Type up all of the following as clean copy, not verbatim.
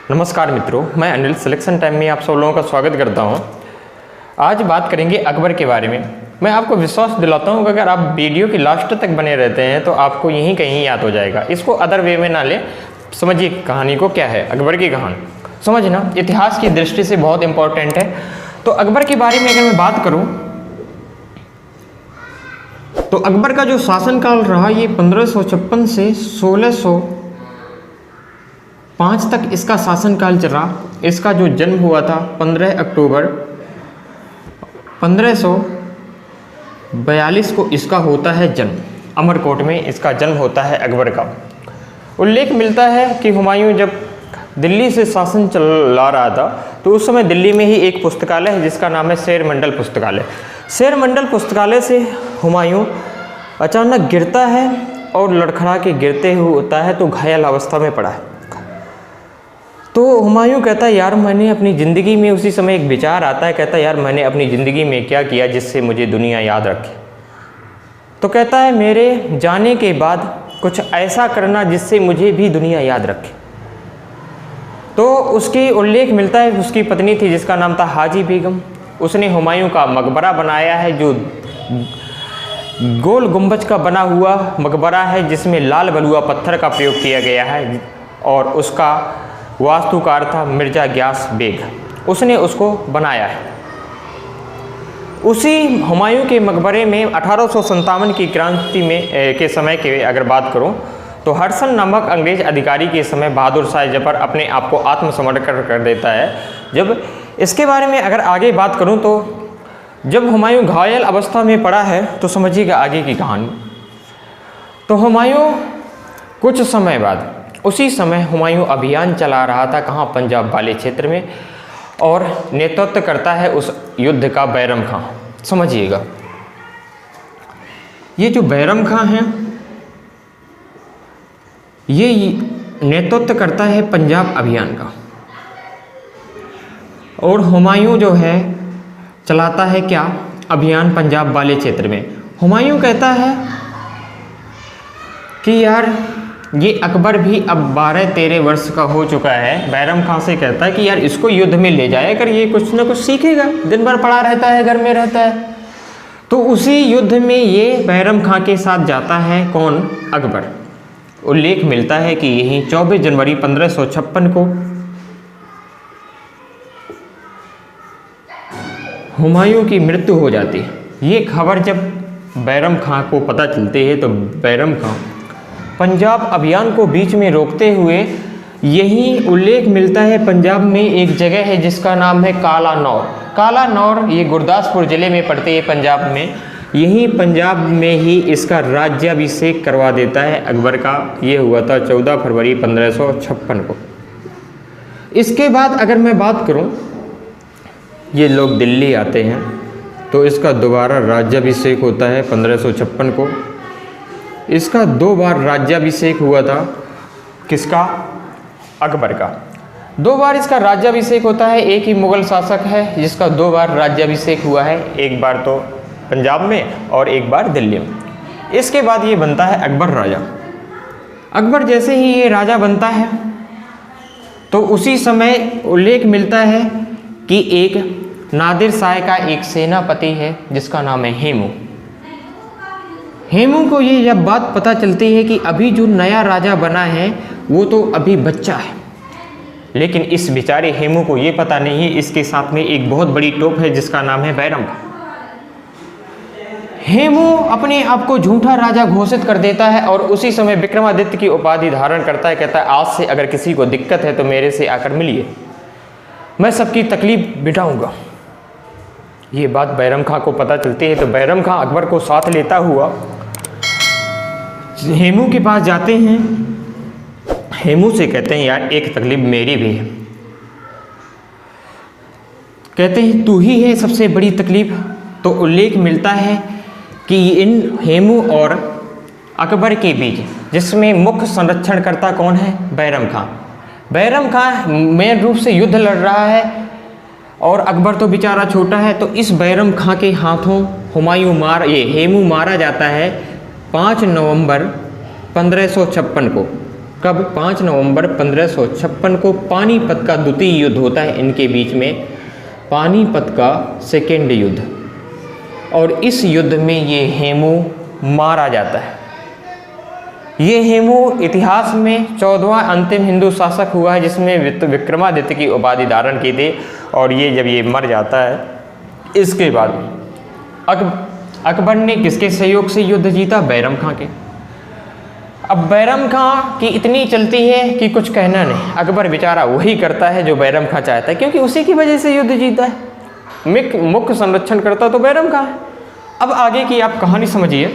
नमस्कार मित्रों, मैं अनिल सिलेक्शन टाइम में आप सब लोगों का स्वागत करता हूं। आज बात करेंगे अकबर के बारे में। मैं आपको विश्वास दिलाता हूं कि अगर आप वीडियो की लास्ट तक बने रहते हैं तो आपको यहीं कहीं याद हो जाएगा। इसको अदर वे में ना ले, समझिए कहानी को क्या है। अकबर की कहानी समझना इतिहास की दृष्टि से बहुत इंपॉर्टेंट है। तो अकबर के बारे में अगर मैं बात करूँ तो अकबर का जो शासनकाल रहा ये 1556 से 1605 तक इसका शासनकाल चला। इसका जो जन्म हुआ था 15 अक्टूबर 1542 को इसका होता है जन्म। अमरकोट में इसका जन्म होता है अकबर का। उल्लेख मिलता है कि हुमायूं जब दिल्ली से शासन चला रहा था तो उस समय दिल्ली में ही एक पुस्तकालय है जिसका नाम है शेर मंडल पुस्तकालय। शेर मंडल पुस्तकालय से हुमायूं अचानक गिरता है और लड़खड़ा के गिरते हुए होता है तो घायल अवस्था में पड़ा है। तो हुमायूं कहता है यार मैंने अपनी ज़िंदगी में, उसी समय एक विचार आता है, कहता है यार मैंने अपनी ज़िंदगी में क्या किया जिससे मुझे दुनिया याद रखे। तो कहता है मेरे जाने के बाद कुछ ऐसा करना जिससे मुझे भी दुनिया याद रखे। तो उसकी उल्लेख मिलता है, उसकी पत्नी थी जिसका नाम था हाजी बेगम। उसने हुमायूं का मकबरा बनाया है जो गोल गुंबज का बना हुआ मकबरा है जिसमें लाल बलुआ पत्थर का प्रयोग किया गया है और उसका वास्तुकार था मिर्ज़ा गियास बेग। उसने उसको बनाया है। उसी हुमायूं के मकबरे में 1857 की क्रांति में के समय के अगर बात करूं तो हडसन नामक अंग्रेज अधिकारी के समय बहादुर शाह जफर अपने आप को आत्मसमर्पण कर देता है। जब इसके बारे में अगर आगे बात करूं तो जब हुमायूं घायल अवस्था में पड़ा है तो समझिएगा आगे की कहानी। तो हुमायूं कुछ समय बाद, उसी समय हुमायूं अभियान चला रहा था कहाँ, पंजाब वाले क्षेत्र में, और नेतृत्व करता है उस युद्ध का बैरम खां। समझिएगा ये जो बैरम खां है ये नेतृत्व करता है पंजाब अभियान का, और हुमायूं जो है चलाता है क्या, अभियान पंजाब वाले क्षेत्र में। हुमायूं कहता है कि यार ये अकबर भी अब 12-13 वर्ष का हो चुका है। बैरम खां से कहता है कि यार इसको युद्ध में ले जाए, अगर ये कुछ ना कुछ सीखेगा, दिन भर पड़ा रहता है, घर में रहता है। तो उसी युद्ध में ये बैरम खां के साथ जाता है कौन, अकबर। उल्लेख मिलता है कि यही 24 जनवरी 1556 को हुमायूं की मृत्यु हो जाती है। ये खबर जब बैरम खां को पता चलती है तो बैरम खां पंजाब अभियान को बीच में रोकते हुए, यही उल्लेख मिलता है पंजाब में एक जगह है जिसका नाम है काला नौर। काला नौर ये गुरदासपुर ज़िले में पड़ते हैं पंजाब में। यही पंजाब में ही इसका राज्याभिषेक करवा देता है अकबर का। ये हुआ था 14 फरवरी 1556 को। इसके बाद अगर मैं बात करूं, ये लोग दिल्ली आते हैं तो इसका दोबारा राज्याभिषेक होता है 1556 को। इसका 2 बार राज्याभिषेक हुआ था, किसका, अकबर का। 2 बार इसका राज्याभिषेक होता है। एक ही मुगल शासक है जिसका 2 बार राज्याभिषेक हुआ है, एक बार तो पंजाब में और एक बार दिल्ली में। इसके बाद ये बनता है अकबर राजा। अकबर जैसे ही ये राजा बनता है तो उसी समय उल्लेख मिलता है कि एक नादिर शाह का एक सेनापति है जिसका नाम है हेमू। हेमू को ये जब बात पता चलती है कि अभी जो नया राजा बना है वो तो अभी बच्चा है, लेकिन इस बेचारे हेमू को ये पता नहीं है इसके साथ में एक बहुत बड़ी टोप है जिसका नाम है बैरम खां। हेमू अपने आप को झूठा राजा घोषित कर देता है और उसी समय विक्रमादित्य की उपाधि धारण करता है। कहता है आज से अगर किसी को दिक्कत है तो मेरे से आकर मिलिए, मैं सबकी तकलीफ मिटाऊंगा। ये बात बैरम खां को पता चलती है तो बैरम खां अकबर को साथ लेता हुआ हेमू के पास जाते हैं। हेमू से कहते हैं यार एक तकलीफ मेरी भी है। कहते हैं तू ही है सबसे बड़ी तकलीफ। तो उल्लेख मिलता है कि इन हेमू और अकबर के बीच जिसमें मुख्य संरक्षणकर्ता कौन है, बैरम खां। बैरम खां मेन रूप से युद्ध लड़ रहा है और अकबर तो बेचारा छोटा है। तो इस बैरम खां के हाथों हेमू मारा जाता है 5 नवंबर 1556 को। कब? 5 नवंबर 1556 को पानीपत का द्वितीय युद्ध होता है इनके बीच में, पानीपत का सेकेंड युद्ध। और इस युद्ध में ये हेमू मारा जाता है। ये हेमू इतिहास में 14वां अंतिम हिंदू शासक हुआ है जिसमें विक्रमादित्य की उपाधि धारण की थी। और ये जब ये मर जाता है, इसके बाद अकबर ने किसके सहयोग से युद्ध जीता? बैरम खां के। अब बैरम खां की इतनी चलती है कि कुछ कहना नहीं। अकबर बेचारा वही करता है जो बैरम खां चाहता है, क्योंकि उसी की वजह से युद्ध जीता है। मुख्य संरक्षण करता तो बैरम खां है। अब आगे की आप कहानी समझिए।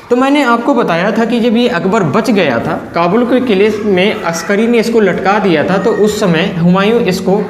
तो मैंने आपको बताया था कि जब ये अकबर बच गया था, काबुल के किले में अस्करी ने इसको लटका दिया था, तो उस समय हुमायूं इसको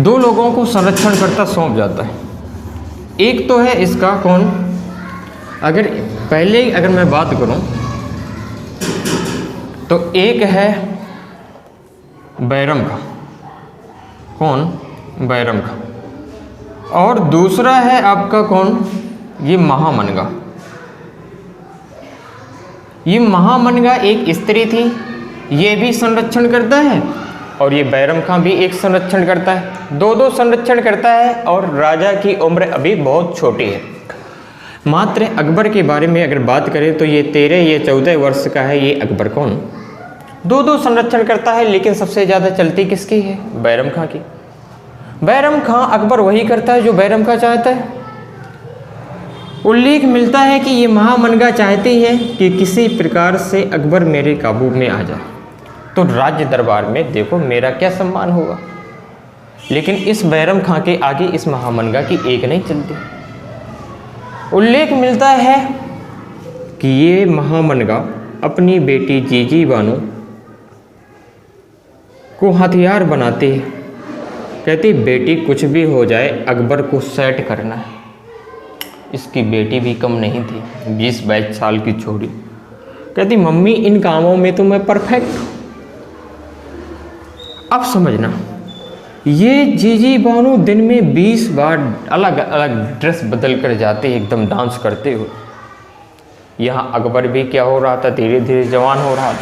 2 लोगों को संरक्षणकर्ता सौंप जाता है। एक तो है इसका कौन, अगर मैं बात करूं तो एक है बैरम खां। कौन? बैरम खां। और दूसरा है आपका कौन? ये महामनगा। ये महामनगा एक स्त्री थी, ये भी संरक्षण करता है और ये बैरम खां भी एक संरक्षण करता है। दो संरक्षण करता है और राजा की उम्र अभी बहुत छोटी है। मात्र अकबर के बारे में अगर बात करें तो ये 13 या 14 वर्ष का है। ये अकबर कौन? दो संरक्षण करता है, लेकिन सबसे ज़्यादा चलती किसकी है? बैरम खां की। बैरम खां अकबर वही करता है जो बैरम खां चाहता है। उल्लेख मिलता है कि ये महामनगा चाहती है कि किसी प्रकार से अकबर मेरे काबू में आ जाए, तो राज्य दरबार में देखो मेरा क्या सम्मान होगा। लेकिन इस बैरम खां के आगे इस महामनगा की एक नहीं चलती। उल्लेख मिलता है कि ये महामनगा अपनी बेटी जीजी बानो को हथियार बनाते हैं। कहती बेटी कुछ भी हो जाए अकबर को सेट करना है। इसकी बेटी भी कम नहीं थी, 20-22 साल की छोरी। कहती मम्मी इन कामों में तो मैं परफेक्ट हूँ। अब समझना, ये जीजी बानो दिन में 20 बार अलग अलग ड्रेस बदल कर जाते एकदम डांस करते हुए। यहाँ अकबर भी क्या हो रहा था? धीरे धीरे जवान हो रहा था।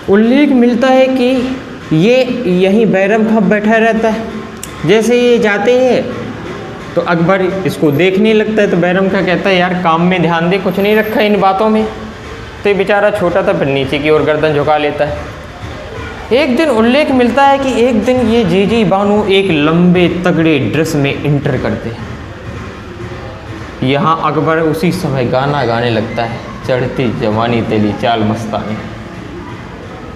उल्लेख मिलता है कि ये यहीं बैरम खां बैठा रहता है। जैसे ये जाते हैं तो अकबर इसको देखने लगता है, तो बैरम खां कहता है यार काम में ध्यान दे, कुछ नहीं रखा इन बातों में। तो ये बेचारा छोटा था, फिर नीचे की ओर गर्दन झुका लेता है। एक दिन उल्लेख मिलता है कि एक दिन ये जीजी बानो एक लंबे तगड़े ड्रेस में इंटर करते हैं। यहाँ अकबर उसी समय गाना गाने लगता है, चढ़ती जवानी तेरी चाल मस्तानी।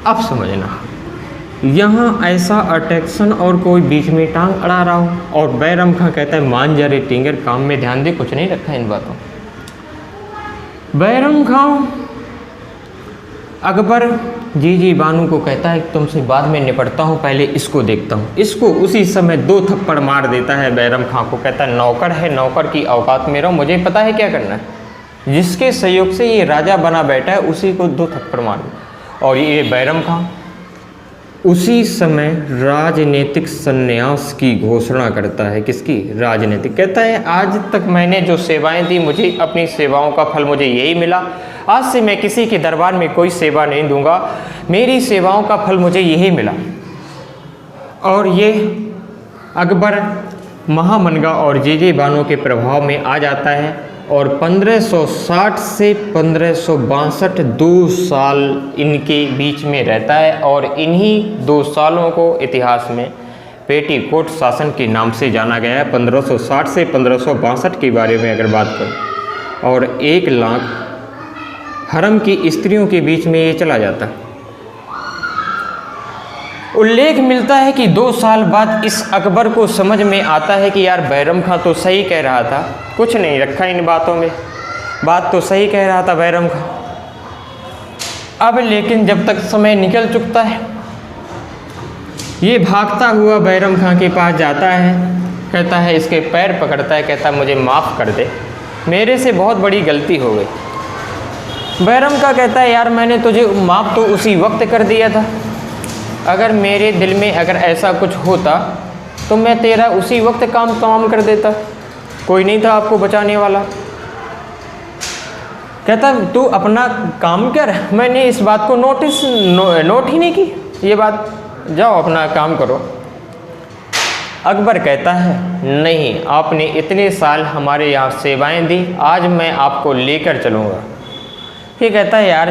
अब समझना, यहाँ ऐसा अट्रैक्शन और कोई बीच में टांग अड़ा रहा हो और बैरम खां कहता है मान जा रे टिंगर, काम में ध्यान दे, कुछ नहीं रखा इन बातों। बैरम खां अकबर जीजी बानो को कहता है तुमसे बाद में निपटता हूँ, पहले इसको देखता हूँ। इसको उसी समय 2 थप्पड़ मार देता है बैरम खां को। कहता है नौकर है, नौकर की औकात में रहो, मुझे पता है क्या करना है। जिसके सहयोग से ये राजा बना बैठा है उसी को 2 थप्पड़ मार दे। और ये बैरम खां उसी समय राजनीतिक संन्यास की घोषणा करता है। किसकी? राजनीतिक। कहता है आज तक मैंने जो सेवाएं दी, मुझे अपनी सेवाओं का फल मुझे यही मिला। आज से मैं किसी के दरबार में कोई सेवा नहीं दूंगा, मेरी सेवाओं का फल मुझे यही मिला। और ये अकबर महामनगा और जीजी बानो के प्रभाव में आ जाता है और 1560 से 1562 2 साल इनके बीच में रहता है। और इन्हीं 2 सालों को इतिहास में पेटीकोट शासन के नाम से जाना गया है। 1560 से 1562 के बारे में अगर बात करें, और 1 लाख हरम की स्त्रियों के बीच में ये चला जाता है। उल्लेख मिलता है कि 2 साल बाद इस अकबर को समझ में आता है कि यार बैरम खां तो सही कह रहा था, कुछ नहीं रखा इन बातों में, बात तो सही कह रहा था बैरम खां। अब लेकिन जब तक समय निकल चुकता है, ये भागता हुआ बैरम खां के पास जाता है, कहता है इसके पैर पकड़ता है, कहता है मुझे माफ़ कर दे, मेरे से बहुत बड़ी गलती हो गई। बैरम खां कहता है यार मैंने तुझे माफ़ तो उसी वक्त कर दिया था, अगर मेरे दिल में अगर ऐसा कुछ होता तो मैं तेरा उसी वक्त काम तमाम कर देता, कोई नहीं था आपको बचाने वाला। कहता तू अपना काम कर, मैंने इस बात को नोट ही नहीं की, ये बात, जाओ अपना काम करो। अकबर कहता है नहीं, आपने इतने साल हमारे यहाँ सेवाएं दी, आज मैं आपको लेकर चलूँगा। ये कहता है यार,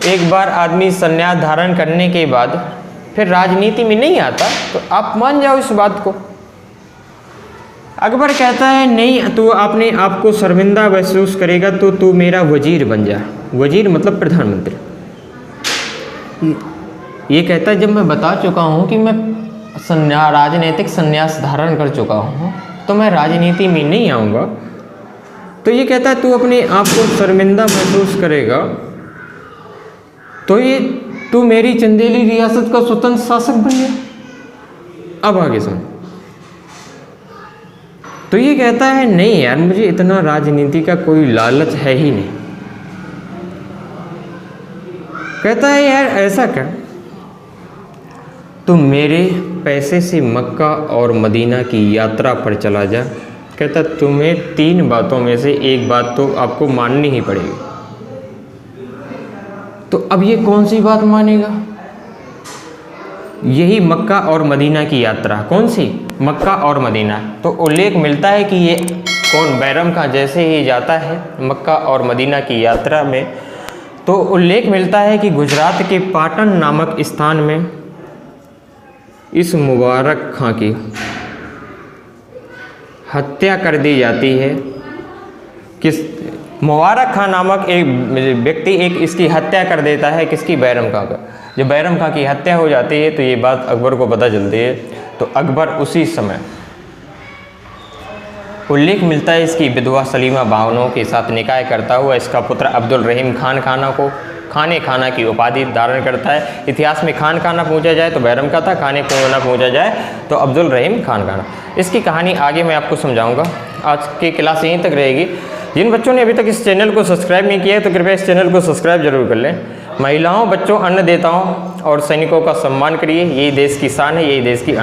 एक बार आदमी संन्यास धारण करने के बाद फिर राजनीति में नहीं आता, तो आप मान जाओ इस बात को। अकबर कहता है नहीं, तू अपने आप को शर्मिंदा महसूस करेगा तो तू मेरा वजीर बन जा। वजीर मतलब प्रधानमंत्री। ये कहता है जब मैं बता चुका हूँ कि मैं राजनीतिक संन्यास धारण कर चुका हूँ तो मैं राजनीति में नहीं आऊँगा। तो ये कहता है तू अपने आप को शर्मिंदा महसूस करेगा तो ये तू मेरी चंदेली रियासत का स्वतंत्र शासक बन गया। अब आगे सुन। तो ये कहता है नहीं यार, मुझे इतना राजनीति का कोई लालच है ही नहीं। कहता है यार ऐसा कर, तुम मेरे पैसे से मक्का और मदीना की यात्रा पर चला जा। कहता तुम्हें 3 बातों में से एक बात तो आपको माननी ही पड़ेगी। तो अब ये कौन सी बात मानेगा? यही मक्का और मदीना की यात्रा। कौन सी? मक्का और मदीना। तो उल्लेख मिलता है कि ये कौन, बैरम खां जैसे ही जाता है मक्का और मदीना की यात्रा में, तो उल्लेख मिलता है कि गुजरात के पाटन नामक स्थान में इस मुबारक खां की हत्या कर दी जाती है। किस मुबारक खां नामक एक व्यक्ति इसकी हत्या कर देता है। किसकी? बैरम खां का। जब बैरम खां की हत्या हो जाती है तो ये बात अकबर को पता चलती है। तो अकबर उसी समय, उल्लेख मिलता है, इसकी विधवा सलीमा बावनों के साथ निकाह करता हुआ इसका पुत्र अब्दुल रहीम खान खाना को खाने खाना की उपाधि धारण करता है। इतिहास में खान खाना पूछा जाए तो बैरम का था, खाने खाना पूछा जाए तो अब्दुल रहीम खान खाना। इसकी कहानी आगे मैं आपको समझाऊंगा। आज की क्लास यहीं तक रहेगी। जिन बच्चों ने अभी तक इस चैनल को सब्सक्राइब नहीं किया है तो कृपया इस चैनल को सब्सक्राइब जरूर कर लें। महिलाओं, बच्चों, अन्नदाताओं और सैनिकों का सम्मान करिए। यही देश की शान है, यही देश की आन।